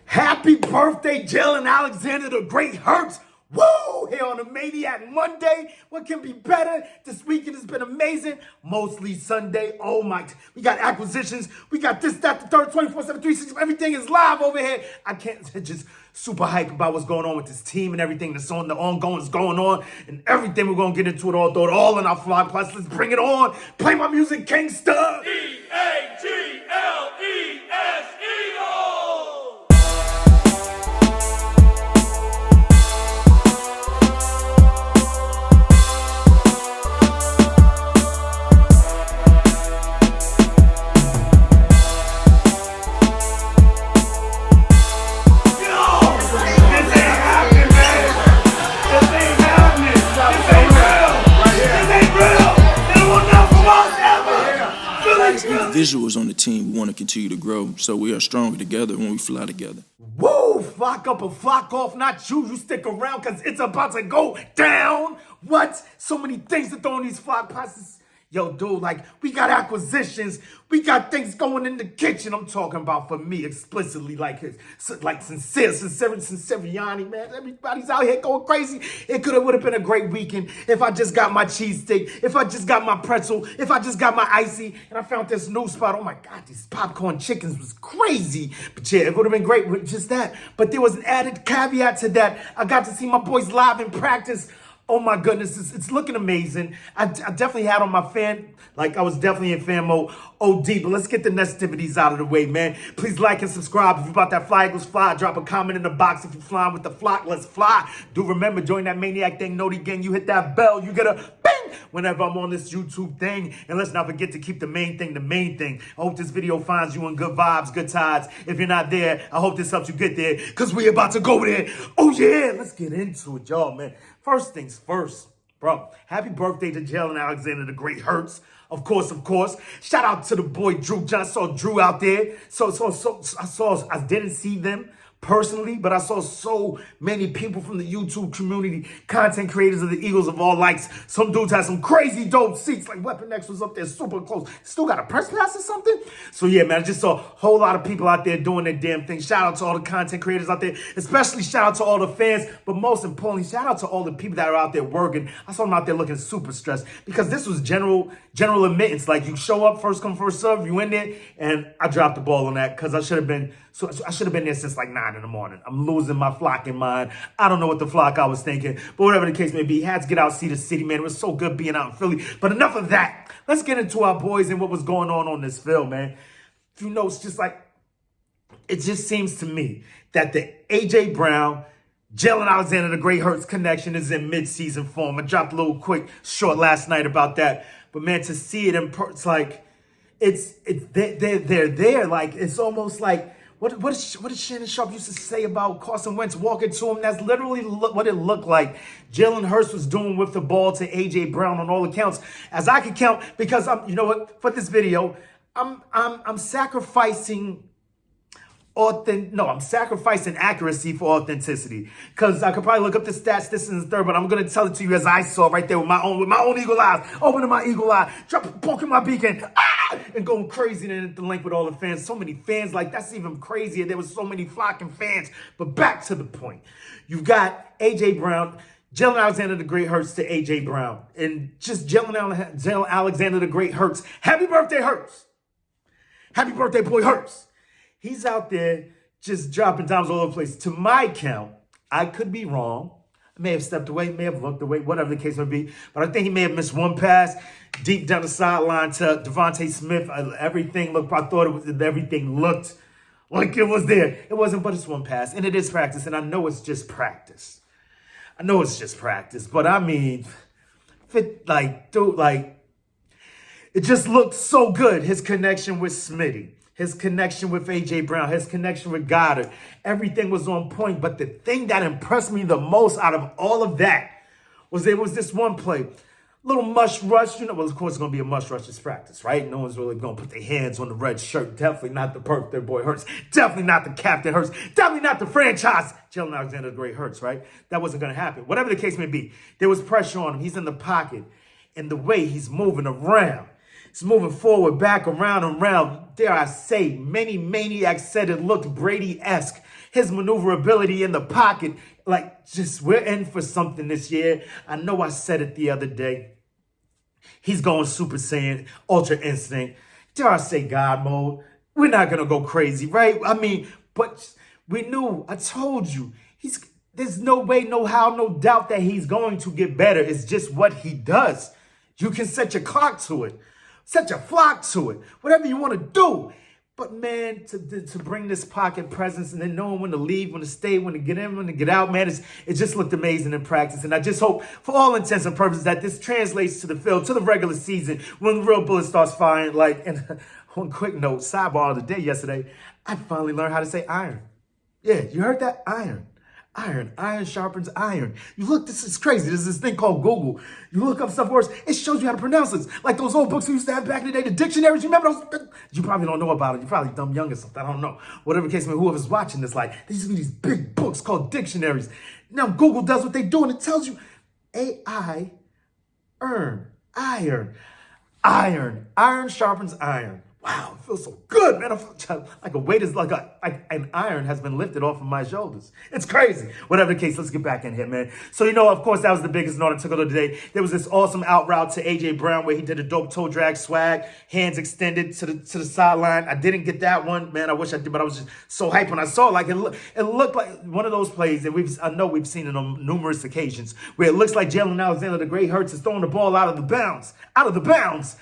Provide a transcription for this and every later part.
Happy birthday, Jalen Alexander the Great Hurts. Woo! Here on a Maniac Monday. What can be better? This weekend has been amazing. Mostly Sunday. Oh my. We got acquisitions. We got this, that, the third, 24/7, 360. Everything is live over here. I can't just super hype about what's going on with this team and everything that's on the ongoing is going on and everything. We're going to get into it all, throw it all in our vlog. Plus, let's bring it on. Play my music, Kingsta. Visuals on the team, we want to continue to grow, so we are stronger together when we fly together. Woo! Flock up or flock off, not you. You stick around because it's about to go down. What? So many things to throw in these flock passes. Yo, dude, like, we got acquisitions. We got things going in the kitchen. I'm talking about for me explicitly, like Sinceriani, man. Everybody's out here going crazy. It would have been a great weekend if I just got my cheesesteak, if I just got my pretzel, if I just got my icy, and I found this new spot. Oh my God, these popcorn chickens was crazy. But yeah, it would have been great with just that. But there was an added caveat to that. I got to see my boys live in practice. Oh my goodness, it's looking amazing. I definitely had on my fan, like I was definitely in fan mode OD, but let's get the nestivities out of the way, man. Please like and subscribe. If you bought that Fly Eagles Fly, drop a comment in the box. If you're flying with the flock, let's fly. Do remember, join that Maniac thing, Noti gang, you hit that bell, you get a bing whenever I'm on this YouTube thing. And let's not forget to keep the main thing the main thing. I hope this video finds you in good vibes, good tides. If you're not there, I hope this helps you get there, because we about to go there. Oh yeah, let's get into it, y'all, man. First things first, bro. Happy birthday to Jalen Alexander the Great Hurts. Of course. Shout out to the boy Drew. I saw Drew out there. I didn't see them personally, but I saw so many people from the YouTube community, content creators of the Eagles of all likes. Some dudes had some crazy dope seats, like Weapon X was up there super close. Still got a press pass or something? So yeah, man, I just saw a whole lot of people out there doing their damn thing. Shout out to all the content creators out there, especially shout out to all the fans, but most importantly, shout out to all the people that are out there working. I saw them out there looking super stressed because this was general admittance. Like, you show up, first come, first serve, you in there, and I dropped the ball on that because I should have been there since like 9 in the morning. I'm losing my flocking mind. I don't know what the flock I was thinking, but whatever the case may be, had to get out, see the city, man. It was so good being out in Philly. But enough of that. Let's get into our boys and what was going on this field, man. You know, it's just like, it just seems to me that the A.J. Brown, Jalen Alexander the Great Hurts connection is in mid-season form. I dropped a little quick short last night about that. But man, to see it in it's like, they're there. Like, it's almost like, what did Shannon Sharp used to say about Carson Wentz walking to him? That's literally what it looked like. Jalen Hurts was doing with the ball to A.J. Brown on all accounts, as I could count, because you know what? For this video, I'm sacrificing I'm sacrificing accuracy for authenticity, because I could probably look up the stats, this and the third, but I'm gonna tell it to you as I saw right there with my own eagle eyes, opening my eagle eye, poking my beacon, and going crazy and at the link with all the fans. So many fans, like, that's even crazier. There was so many flocking fans. But back to the point, you've got A.J. Brown. Jalen Alexander the Great Hurts to A.J. Brown, and just Jalen Alexander the Great Hurts. Happy birthday, Hurts. Happy birthday, boy, Hurts. He's out there just dropping dimes all over the place. To my count, I could be wrong. I may have stepped away, may have looked away, whatever the case may be. But I think he may have missed one pass deep down the sideline to Devontae Smith. Everything looked like it was there. It wasn't, but it's one pass. And it is practice, and I know it's just practice. But I mean, it just looked so good. His connection with Smitty, his connection with A.J. Brown, his connection with Goddard, everything was on point. But the thing that impressed me the most out of all of that was there was this one play. Little mush rush, well, of course it's going to be a mush rush. It's practice, right? No one's really going to put their hands on the red shirt. Definitely not the birthday boy Hurts. Definitely not the captain Hurts. Definitely not the franchise Jalen Alexander the Great Hurts, right? That wasn't going to happen. Whatever the case may be, there was pressure on him. He's in the pocket. And the way he's moving around, It's moving forward, back, around, and around. Dare I say, many maniacs said it looked Brady-esque. His maneuverability in the pocket, like, just we're in for something this year. I know I said it the other day. He's going Super Saiyan, Ultra Instinct. Dare I say God mode? We're not going to go crazy, right? I mean, but we knew, I told you, there's no way, no how, no doubt that he's going to get better. It's just what he does. You can set your clock to it. Set your flock to it. Whatever you want to do. But man, to bring this pocket presence and then knowing when to leave, when to stay, when to get in, when to get out, man, it just looked amazing in practice. And I just hope, for all intents and purposes, that this translates to the field, to the regular season, when the real bullet starts firing. Like, and on quick note, sidebar of the day yesterday, I finally learned how to say iron. Yeah, you heard that? Iron. Iron. Iron sharpens iron. You look, this is crazy. There's this thing called Google. You look up stuff words, it shows you how to pronounce it. Like those old books we used to have back in the day, the dictionaries. You remember those? You probably don't know about it. You're probably dumb young or something. I don't know. Whatever the case may be, whoever's watching this, like, there used to be these big books called dictionaries. Now Google does what they do and it tells you AI, iron. Iron sharpens iron. Wow, it feels so good, man. I feel like a weight is like an iron has been lifted off of my shoulders. It's crazy. Whatever the case, let's get back in here, man. So, of course, that was the biggest note I took of the day. There was this awesome out route to A.J. Brown where he did a dope toe drag swag, hands extended to the sideline. I didn't get that one, man. I wish I did, but I was just so hyped when I saw it. Like, it looked like one of those plays that I know we've seen it on numerous occasions where it looks like Jalen Alexander, the great Hurts, is throwing the ball out of the bounds.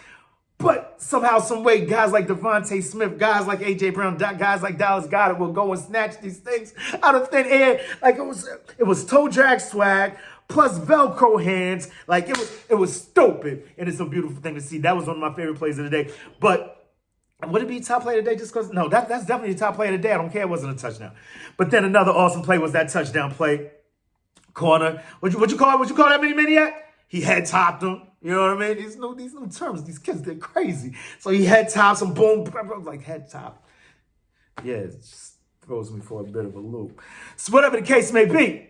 But somehow, some way, guys like Devontae Smith, guys like A.J. Brown, guys like Dallas Goedert will go and snatch these things out of thin air. Like it was toe drag swag plus Velcro hands. Like it was stupid. And it's a beautiful thing to see. That was one of my favorite plays of the day. But would it be top play of the day just because? No, that's definitely the top play of the day. I don't care. It wasn't a touchdown. But then another awesome play was that touchdown play. Corner. What you call that mini maniac? He head topped him. You know what I mean? These new terms, these kids, they're crazy. So he head tops him, boom, like head top. Yeah, it just throws me for a bit of a loop. So whatever the case may be,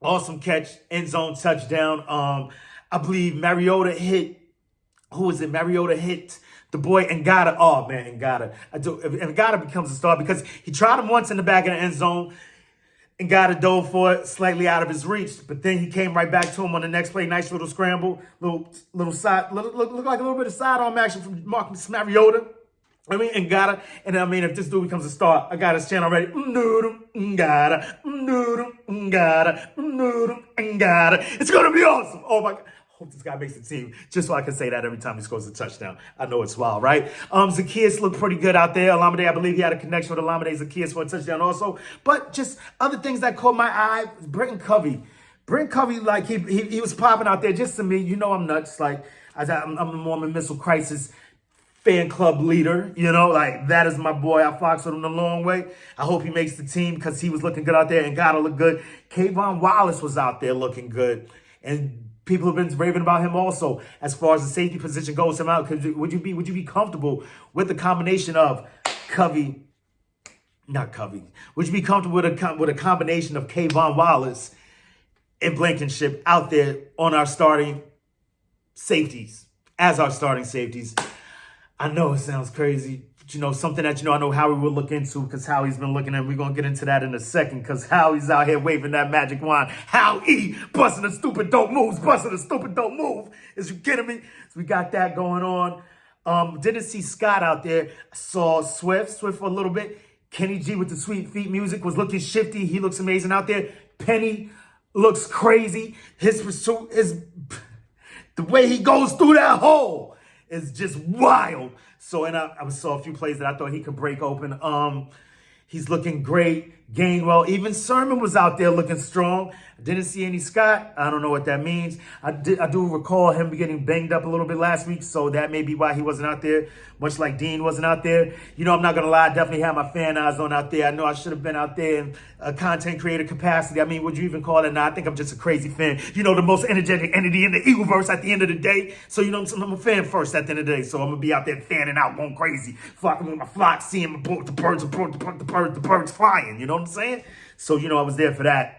awesome catch, end zone touchdown. I believe Mariota hit, who was it? Mariota hit the boy Ngata. Oh man, Ngata. If Ngata becomes a star because he tried him once in the back of the end zone. And got a dove for it, slightly out of his reach. But then he came right back to him on the next play. Nice little scramble, little side, look like a little bit of sidearm action from Marcus Mariota. If this dude becomes a star, I got his channel ready. It's gonna be awesome. Oh my God. Hope this guy makes the team just so I can say that every time he scores a touchdown. I know it's wild, right? Zacchaeus looked pretty good out there. Olamide, I believe he had a connection with Olamide Zacchaeus for a touchdown also. But just other things that caught my eye, Britton Covey, like he was popping out there just to me. You know I'm nuts. Like I'm the Mormon Missile Crisis fan club leader, like that is my boy. I foxed with him a long way. I hope he makes the team because he was looking good out there and gotta look good. Kayvon Wallace was out there looking good. And people have been raving about him also as far as the safety position goes. Would you be comfortable with the combination of Would you be comfortable with a combination of Kayvon Wallace and Blankenship out there on our starting safeties, as our starting safeties? I know it sounds crazy, but something that I know Howie will look into because Howie's been looking at. We're going to get into that in a second because Howie's out here waving that magic wand. Howie, busting the stupid dope moves, Is you kidding me? So we got that going on. Didn't see Scott out there. I saw Swift for a little bit. Kenny G with the sweet feet music was looking shifty. He looks amazing out there. Penny looks crazy. His pursuit is the way he goes through that hole is just wild. So, and I saw a few plays that I thought he could break open. He's looking great. Gainwell, even Sermon was out there looking strong. I didn't see any Scott. I don't know what that means. I do recall him getting banged up a little bit last week, so that may be why he wasn't out there, much like Dean wasn't out there. I'm not going to lie, I definitely had my fan eyes on out there. I know I should have been out there in a content creator capacity. I mean, would you even call it? Now, I think I'm just a crazy fan. The most energetic entity in the Eagleverse at the end of the day. So, I'm a fan first at the end of the day. So I'm going to be out there fanning out, going crazy, flocking with my flock, seeing the birds flying. You know what I'm saying? So, I was there for that.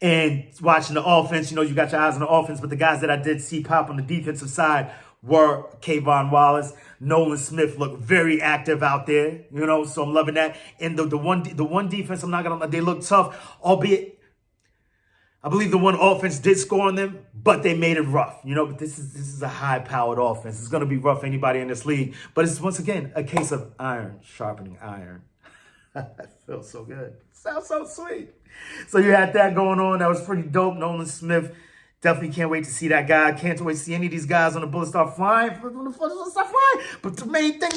And watching the offense, you got your eyes on the offense, but the guys that I did see pop on the defensive side were Kayvon Wallace. Nolan Smith looked very active out there, so I'm loving that. And the one defense, I'm not gonna lie, they look tough, albeit I believe the one offense did score on them, but they made it rough. But this is a high-powered offense. It's gonna be rough for anybody in this league. But it's once again a case of iron sharpening iron. That feels so good. Sounds so sweet. So you had that going on. That was pretty dope. Nolan Smith. Definitely can't wait to see that guy. Can't wait to see any of these guys on the Bullets start flying. But the main thing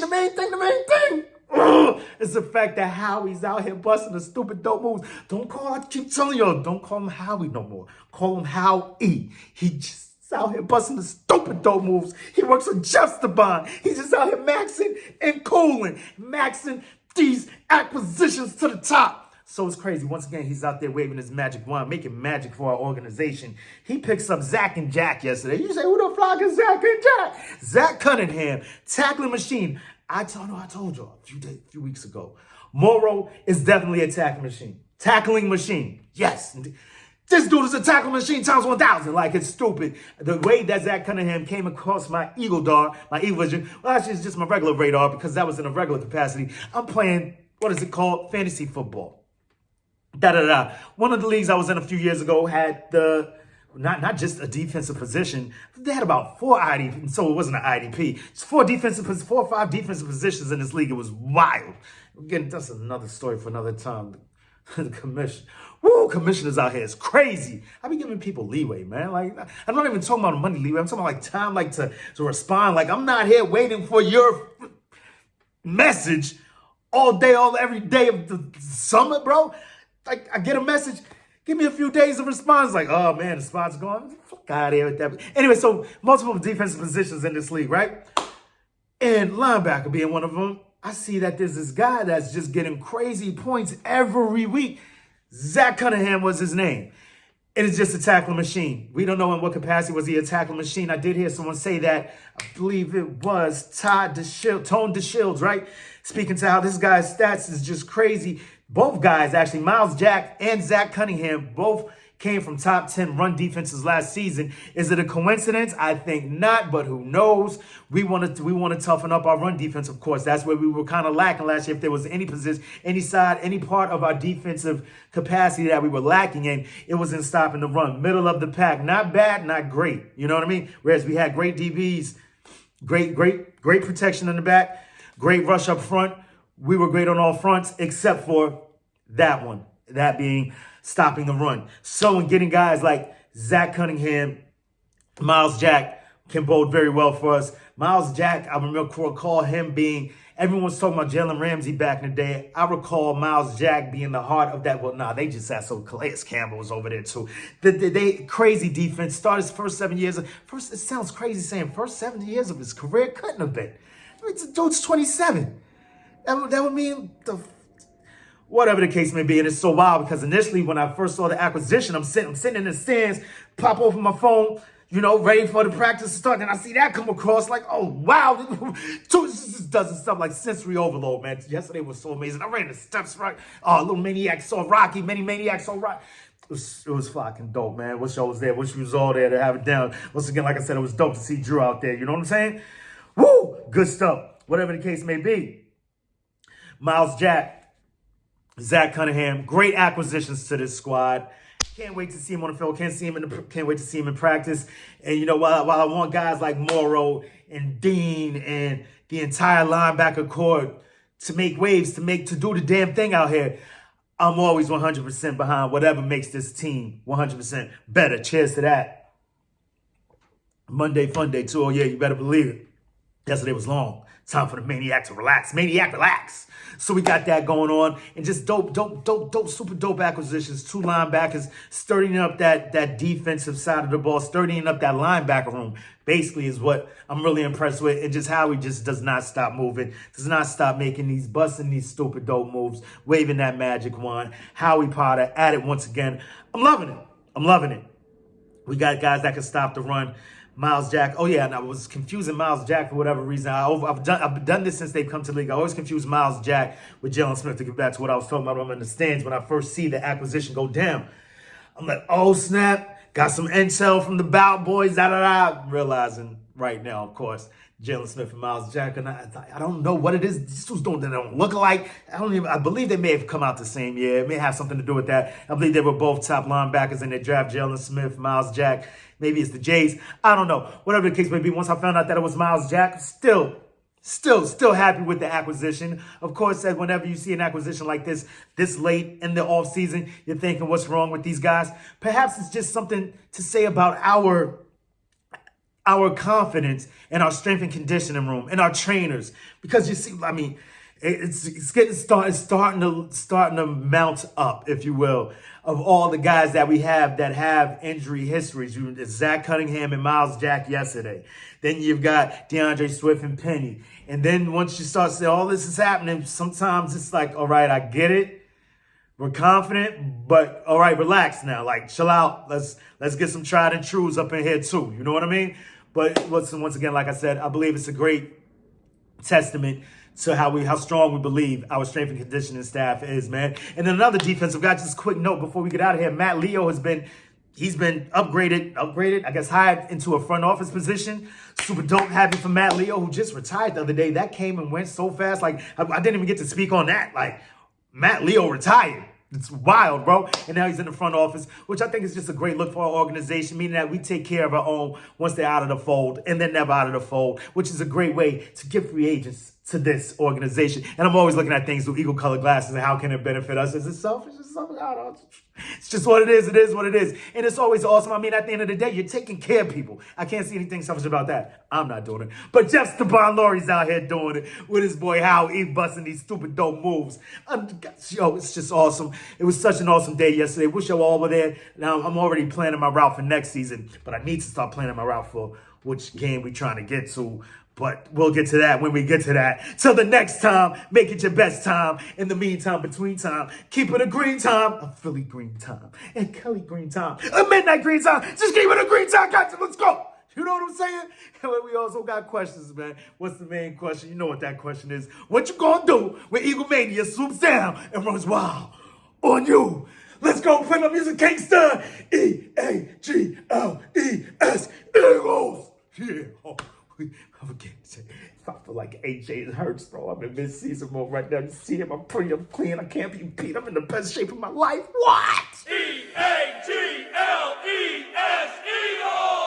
is the fact that Howie's out here busting the stupid dope moves. I keep telling y'all, don't call him Howie no more. Call him Howie. He just out here busting the stupid dope moves. He works with Justabon. He's just out here maxing and cooling. Maxing these acquisitions to the top. So it's crazy. Once again, he's out there waving his magic wand, making magic for our organization. He picks up Zach and Jack yesterday. You say, who the fuck is Zach and Jack? Zach Cunningham, tackling machine. I told y'all a few weeks ago. Morrow is definitely a tackling machine. Tackling machine. Yes. This dude is a tackling machine times 1,000. Like, it's stupid. The way that Zach Cunningham came across my Eagle Dart, my Eagle Vision, well, actually, it's just my regular radar because that was in a regular capacity. I'm playing, what is it called? Fantasy football. One of the leagues I was in a few years ago had not just a defensive position. They had about 4 IDP, so it wasn't an IDP. It's 4 or 5 defensive positions in this league. It was wild. Again, that's another story for another time. The commissioners out here is crazy. I be giving people leeway, man. Like, I'm not even talking about money leeway. I'm talking about like time, like to respond. Like, I'm not here waiting for your message all day, every day of the summer, bro. Like, I get a message, give me a few days of response. Like, oh man, the spot's gone. Fuck out of here with that. Anyway, so multiple defensive positions in this league, right? And linebacker being one of them. I see that there's this guy that's just getting crazy points every week. Zach Cunningham was his name. It is just a tackling machine. We don't know in what capacity was he a tackling machine. I did hear someone say that. I believe it was Tone DeShields, right? Speaking to how this guy's stats is just crazy. Both guys, actually, Miles Jack and Zach Cunningham, both came from top 10 run defenses last season. Is it a coincidence? I think not, but who knows? We want to toughen up our run defense, of course. That's where we were kind of lacking last year. If there was any position, any side, any part of our defensive capacity that we were lacking in, it was in stopping the run. Middle of the pack. Not bad, not great. You know what I mean? Whereas we had great DBs, great protection in the back, great rush up front. We were great on all fronts except for that one, that being stopping the run. So in getting guys like Zach Cunningham, Miles Jack can bode very well for us. Miles Jack, I recall him being, everyone was talking about Jalen Ramsey back in the day. I recall Miles Jack being the heart of that. Well, they just had so Calais Campbell was over there too. They crazy defense. Started his first 7 years. It sounds crazy saying first 7 years of his career. Couldn't have been. I mean, the dude's 27. That would mean whatever the case may be. And it's so wild because initially when I first saw the acquisition, I'm sitting in the stands, pop open my phone, ready for the practice to start. And I see that come across like, oh, wow. Just does stuff like sensory overload, man. Yesterday was so amazing. I ran the steps right. Oh, little maniac saw Rocky. Many maniacs saw Rocky. It was fucking dope, man. Wish I was there. Wish we was all there to have it down. Once again, like I said, it was dope to see Drew out there. You know what I'm saying? Woo! Good stuff. Whatever the case may be. Miles Jack, Zach Cunningham, great acquisitions to this squad. Can't wait to see him on the field. Can't wait to see him in practice. And while I want guys like Morrow and Dean and the entire linebacker corps to make waves, to do the damn thing out here, I'm always 100% behind whatever makes this team 100% better. Cheers to that. Monday fun day too. Oh yeah, you better believe it. Yesterday was long. Time for the maniac to relax. Maniac, relax. So we got that going on. And just dope, super dope acquisitions. 2 linebackers, sturdying up that defensive side of the ball, sturdying up that linebacker room, basically is what I'm really impressed with. And just how he just does not stop moving, does not stop busting these stupid dope moves, waving that magic wand. Howie Potter at it once again. I'm loving it. We got guys that can stop the run. Miles Jack. Oh yeah, and I was confusing Miles Jack for whatever reason. I've done this since they've come to the league. I always confuse Miles Jack with Jalen Smith. To get back to what I was talking about, I'm in the stands when I first see the acquisition go down. I'm like, oh snap! Got some intel from the Bout boys. Realizing right now, of course. Jalen Smith and Miles Jack, and I don't know what it is. These two they don't look alike. I believe they may have come out the same year. It may have something to do with that. I believe they were both top linebackers in their draft. Jalen Smith, Miles Jack. Maybe it's the Jays. I don't know. Whatever the case may be. Once I found out that it was Miles Jack, still happy with the acquisition. Of course, that whenever you see an acquisition like this late in the offseason, you're thinking, what's wrong with these guys? Perhaps it's just something to say about our confidence in our strength and conditioning room and our trainers. Because you see, I mean, it's starting to mount up, if you will, of all the guys that we have that have injury histories. Zach Cunningham and Miles Jack yesterday. Then you've got DeAndre Swift and Penny. And then once you start saying all this is happening, sometimes it's like, all right, I get it. We're confident, but all right, relax now. Like, chill out. Let's get some tried and trues up in here too. You know what I mean? But once again, like I said, I believe it's a great testament to how strong we believe our strength and conditioning staff is, man. And then another defensive guy, just a quick note before we get out of here. Matt Leo he's been upgraded, I guess, hired into a front office position. Super dope, happy for Matt Leo, who just retired the other day. That came and went so fast. Like, I didn't even get to speak on that. Like, Matt Leo retired. It's wild, bro. And now he's in the front office, which I think is just a great look for our organization, meaning that we take care of our own once they're out of the fold, and they're never out of the fold, which is a great way to give free agents to this organization. And I'm always looking at things through eagle-colored glasses and how can it benefit us? Is it selfish? Is it something? I don't know. It's just what it is. It is what it is. And it's always awesome. I mean, at the end of the day, you're taking care of people. I can't see anything selfish about that. I'm not doing it. But Jeff Steban Laurie's out here doing it with his boy Howie, busting these stupid dope moves. It's just awesome. It was such an awesome day yesterday. Wish y'all all were there. Now, I'm already planning my route for next season, but I need to start planning my route for which game we're trying to get to. But we'll get to that when we get to that. Till the next time, make it your best time. In the meantime, between time, keep it a green time, a Philly green time, and Kelly green time, a midnight green time. Just keep it a green time, guys. Let's go. You know what I'm saying? And we also got questions, man. What's the main question? You know what that question is. What you gonna do when Eagle Mania swoops down and runs wild on you? Let's go play my music, gangsta. EAGLES, Eagles. Yeah. I'm again. If I feel like AJ hurts, bro. I'm in mid-season mode right now. You see him? I'm pretty, I'm clean. I can't be beat. I'm in the best shape of my life. What? EAGLES, Eagles.